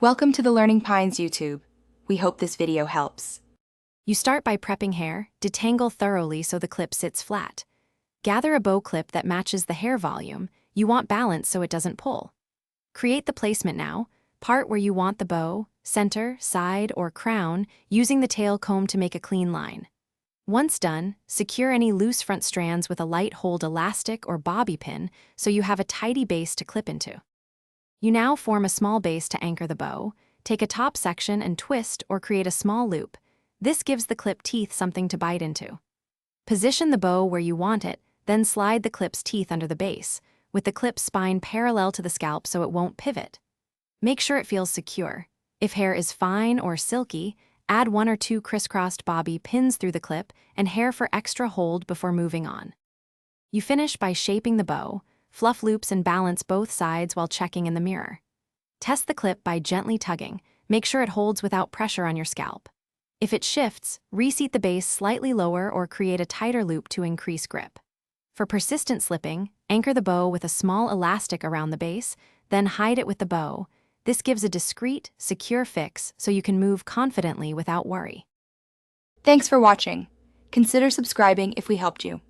Welcome to the Learning Pines YouTube. We hope this video helps. You start by prepping hair, detangle thoroughly so the clip sits flat. Gather a bow clip that matches the hair volume. You want balance so it doesn't pull. Create the placement now, part where you want the bow, center, side, or crown, using the tail comb to make a clean line. Once done, secure any loose front strands with a light hold elastic or bobby pin so you have a tidy base to clip into. You now form a small base to anchor the bow. Take a top section and twist or create a small loop. This gives the clip teeth something to bite into. Position the bow where you want it, then slide the clip's teeth under the base, with the clip spine parallel to the scalp so it won't pivot. Make sure it feels secure. If hair is fine or silky, add 1 or 2 crisscrossed bobby pins through the clip and hair for extra hold before moving on. You finish by shaping the bow, fluff loops and balance both sides while checking in the mirror. Test the clip by gently tugging. Make sure it holds without pressure on your scalp. If it shifts, reseat the base slightly lower or create a tighter loop to increase grip. For persistent slipping, anchor the bow with a small elastic around the base, then hide it with the bow. This gives a discreet, secure fix so you can move confidently without worry. Thanks for watching. Consider subscribing if we helped you.